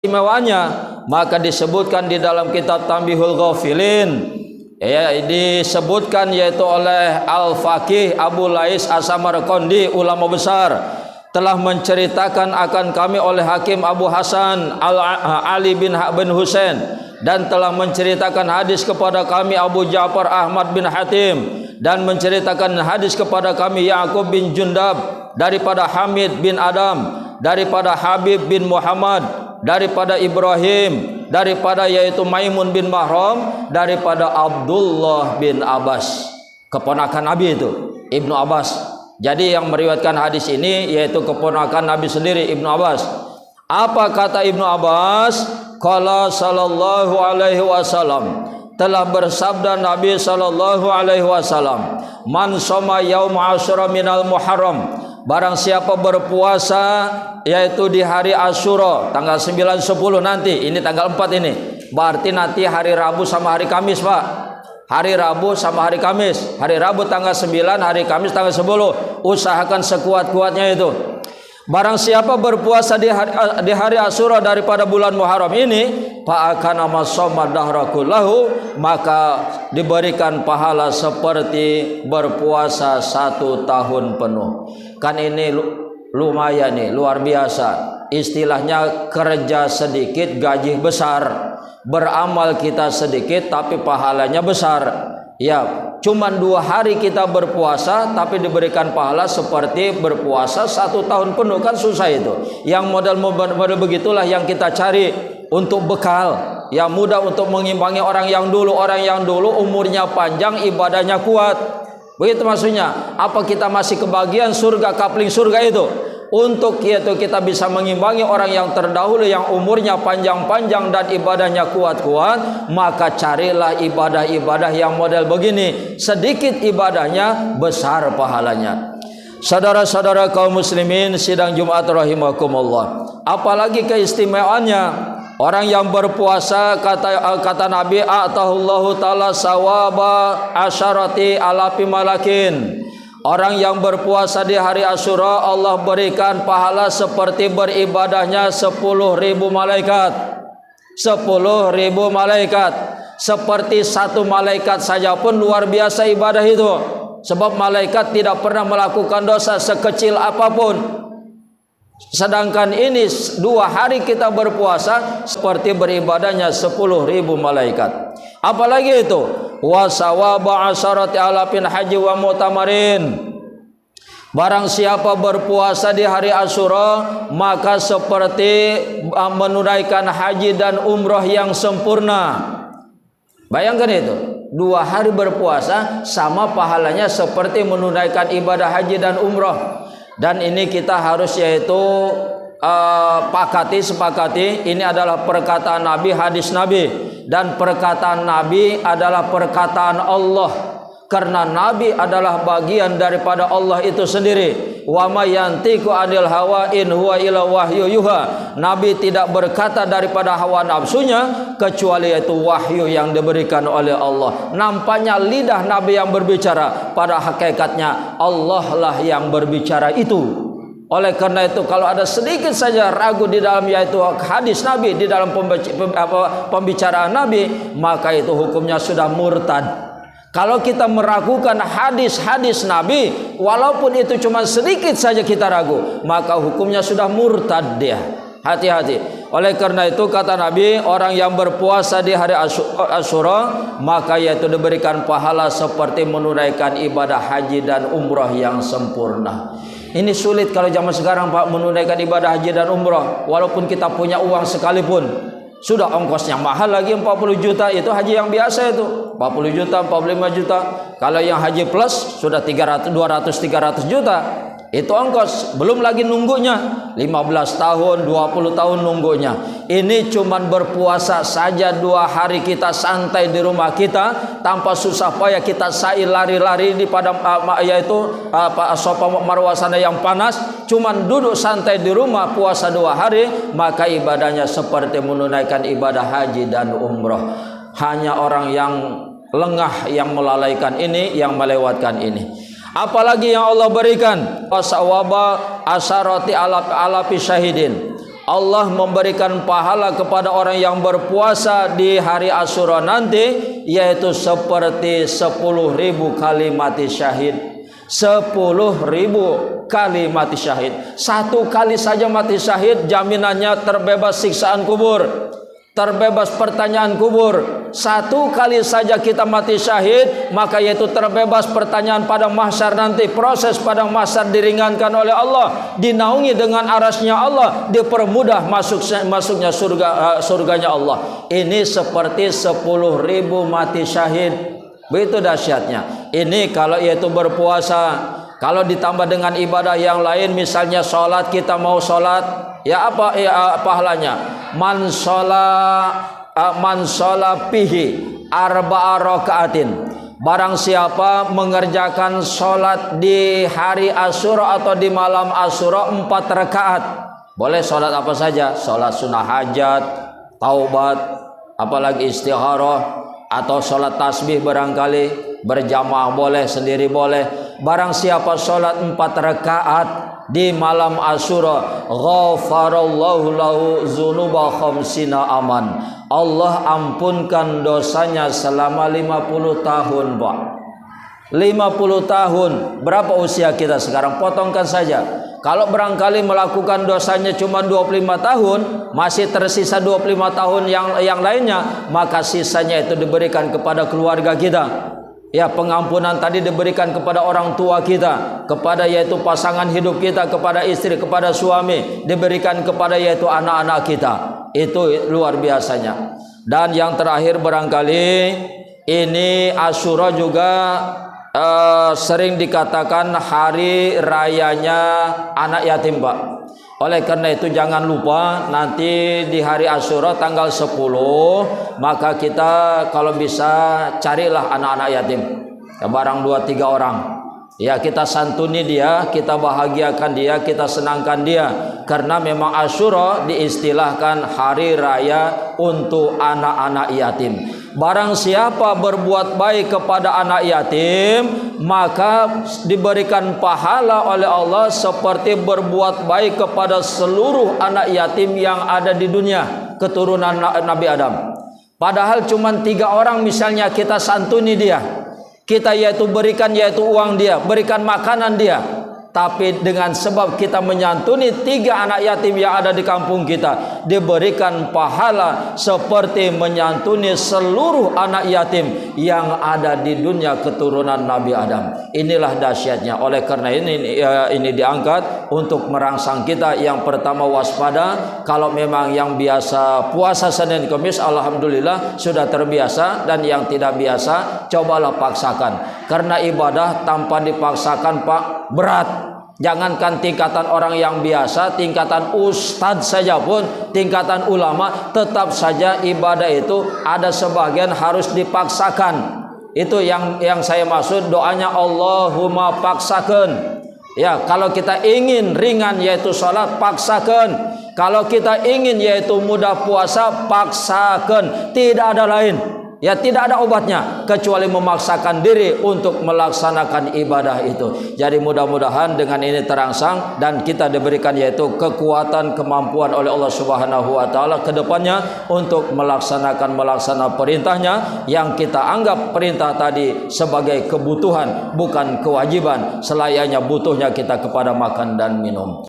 istimewanya, maka disebutkan di dalam kitab Tanbihul Ghafilin, ya, disebutkan yaitu oleh Al-Faqih Abu Lais As-Samarqandi, ulama besar, telah menceritakan akan kami oleh Hakim Abu Hasan Ali bin Husain, dan telah menceritakan hadis kepada kami Abu Ja'far Ahmad bin Hatim, dan menceritakan hadis kepada kami Ya'qub bin Jundab daripada Hamid bin Adam, daripada Habib bin Muhammad, daripada Ibrahim, daripada yaitu Maimun bin Mahram, daripada Abdullah bin Abbas, keponakan Nabi itu, Ibnu Abbas. Jadi yang meriwayatkan hadis ini yaitu keponakan Nabi sendiri, Ibnu Abbas. Apa kata Ibnu Abbas? Qala sallallahu alaihi wasallam, telah bersabda Nabi sallallahu alaihi wasallam, man shoma yaum asyura minal muharram, barang siapa berpuasa yaitu di hari Asyura tanggal 9 10 nanti, ini tanggal 4 ini, berarti nanti hari Rabu sama hari Kamis, Pak. Hari Rabu sama hari Kamis. Hari Rabu tanggal 9, hari Kamis tanggal 10. Usahakan sekuat-kuatnya itu. Barang siapa berpuasa di hari Asyura daripada bulan Muharram ini, fa'akana masoma dahrakullahu, maka diberikan pahala seperti berpuasa 1 tahun penuh. Kan ini lumayan nih, luar biasa. Istilahnya kerja sedikit gaji besar, beramal kita sedikit tapi pahalanya besar. Ya, cuman 2 hari kita berpuasa tapi diberikan pahala seperti berpuasa 1 tahun penuh, kan susah itu. Yang model begitulah yang kita cari untuk bekal, yang mudah untuk mengimbangi orang yang dulu. Orang yang dulu umurnya panjang, ibadahnya kuat. Begitu maksudnya. Apa kita masih kebagian surga, kapling surga itu? Untuk yaitu kita bisa mengimbangi orang yang terdahulu yang umurnya panjang-panjang dan ibadahnya kuat-kuat, maka carilah ibadah-ibadah yang model begini. Sedikit ibadahnya, besar pahalanya. Saudara-saudara kaum muslimin sidang Jumat rahimakumullah. Apalagi keistimewaannya orang yang berpuasa, kata Nabi, atahullahu ta'ala sawaba asyarati alafi malakin. Orang yang berpuasa di hari Asyura, Allah berikan pahala seperti beribadahnya 10.000 malaikat. 10.000 malaikat. Seperti 1 malaikat saja pun luar biasa ibadah itu. Sebab malaikat tidak pernah melakukan dosa sekecil apapun. Sedangkan ini 2 hari kita berpuasa seperti beribadahnya 10.000 malaikat. Apalagi itu, wasawaba asharati alafin haji wa mu'tamarin. Barang siapa berpuasa di hari Asyura, maka seperti menunaikan haji dan umroh yang sempurna. Bayangkan itu, 2 hari berpuasa sama pahalanya seperti menunaikan ibadah haji dan umroh. Dan ini kita harus yaitu sepakati, ini adalah perkataan Nabi, hadis Nabi, dan perkataan Nabi adalah perkataan Allah, karena Nabi adalah bagian daripada Allah itu sendiri. Wa may yantiqu 'anil hawa in huwa illa wahyu yuha. Nabi tidak berkata daripada hawa nafsunya kecuali itu wahyu yang diberikan oleh Allah. Nampaknya lidah Nabi yang berbicara, pada hakikatnya Allah lah yang berbicara itu. Oleh karena itu, kalau ada sedikit saja ragu di dalam yaitu hadis Nabi, di dalam pembicaraan Nabi, maka itu hukumnya sudah murtad. Kalau kita meragukan hadis-hadis Nabi, walaupun itu cuma sedikit saja kita ragu, maka hukumnya sudah murtad dia. Hati-hati. Oleh karena itu kata Nabi, orang yang berpuasa di hari Asyura, maka yaitu diberikan pahala seperti menunaikan ibadah haji dan umrah yang sempurna. Ini sulit kalau zaman sekarang, Pak, menunaikan ibadah haji dan umrah. Walaupun kita punya uang sekalipun, sudah ongkosnya mahal lagi, 40 juta. Itu haji yang biasa itu 40 juta, 45 juta. Kalau yang haji plus sudah 200-300 juta. Itu ongkos, belum lagi nunggunya 15 tahun, 20 tahun nunggunya. Ini cuman berpuasa saja 2 hari kita santai di rumah kita, tanpa susah payah kita sa'i lari-lari di padang yaitu sofa marwah sana yang panas, cuman duduk santai di rumah puasa 2 hari, maka ibadahnya seperti menunaikan ibadah haji dan umroh. Hanya orang yang lengah yang melalaikan ini, yang melewatkan ini. Apalagi yang Allah berikan, wasawaba asharati alafi syahidin. Allah memberikan pahala kepada orang yang berpuasa di hari Asyura nanti, yaitu seperti 10.000 kali mati syahid. 10.000 kali mati syahid. Satu kali saja mati syahid, jaminannya terbebas siksaan kubur, terbebas pertanyaan kubur. Satu kali saja kita mati syahid, maka yaitu terbebas pertanyaan pada mahsyar nanti. Proses pada mahsyar diringankan oleh Allah, dinaungi dengan arasnya Allah, dipermudah masuknya surganya Allah. Ini seperti 10.000 mati syahid. Begitu dahsyatnya. Ini kalau yaitu berpuasa. Kalau ditambah dengan ibadah yang lain, misalnya sholat, kita mau sholat, ya apa pahalanya? Man sholat pihi arba'a raka'atin. Barang siapa mengerjakan sholat di hari Asyura atau di malam Asyura 4 rakaat. Boleh sholat apa saja, sholat sunnah hajat, taubat, apalagi istikharah, atau sholat tasbih barangkali, berjamaah boleh, sendiri boleh. Barang siapa sholat 4 rakaat di malam Asyura, ghafarallahu lahu dzunuba khamsina aman. Allah ampunkan dosanya selama 50 tahun, Pak. 50 tahun. Berapa usia kita sekarang? Potongkan saja. Kalau barangkali melakukan dosanya cuma 25 tahun, masih tersisa 25 tahun yang lainnya, maka sisanya itu diberikan kepada keluarga kita. Ya, pengampunan tadi diberikan kepada orang tua kita, kepada yaitu pasangan hidup kita, kepada istri, kepada suami, diberikan kepada yaitu anak-anak kita. Itu luar biasanya. Dan yang terakhir barangkali ini Asyura juga sering dikatakan hari rayanya anak yatim, Pak. Oleh karena itu jangan lupa nanti di hari Asyura tanggal 10, maka kita kalau bisa carilah anak-anak yatim, ya, barang 2-3 orang. Ya, kita santuni dia, kita bahagiakan dia, kita senangkan dia. Karena memang Asyura diistilahkan hari raya untuk anak-anak yatim. Barang siapa berbuat baik kepada anak yatim, maka diberikan pahala oleh Allah seperti berbuat baik kepada seluruh anak yatim yang ada di dunia, keturunan Nabi Adam. Padahal cuma 3 orang misalnya kita santuni dia, kita yaitu berikan yaitu uang dia, berikan makanan dia. Tapi dengan sebab kita menyantuni 3 anak yatim yang ada di kampung kita, diberikan pahala seperti menyantuni seluruh anak yatim yang ada di dunia keturunan Nabi Adam. Inilah dahsyatnya. Oleh karena ini diangkat untuk merangsang kita. Yang pertama, waspada. Kalau memang yang biasa puasa Senin Kamis, alhamdulillah sudah terbiasa. Dan yang tidak biasa, cobalah paksakan. Karena ibadah tanpa dipaksakan, Pak, berat. Jangankan tingkatan orang yang biasa, tingkatan ustadz saja pun, tingkatan ulama, tetap saja ibadah itu ada sebagian harus dipaksakan. Itu yang saya maksud doanya Allahumma paksakan. Ya, kalau kita ingin ringan yaitu sholat, paksakan. Kalau kita ingin yaitu mudah puasa, paksakan. Tidak ada lain. Ya, tidak ada obatnya kecuali memaksakan diri untuk melaksanakan ibadah itu. Jadi mudah-mudahan dengan ini terangsang dan kita diberikan yaitu kekuatan, kemampuan oleh Allah Subhanahu wa taala ke depannya untuk melaksanakan perintahnya yang kita anggap perintah tadi sebagai kebutuhan bukan kewajiban, selayaknya butuhnya kita kepada makan dan minum.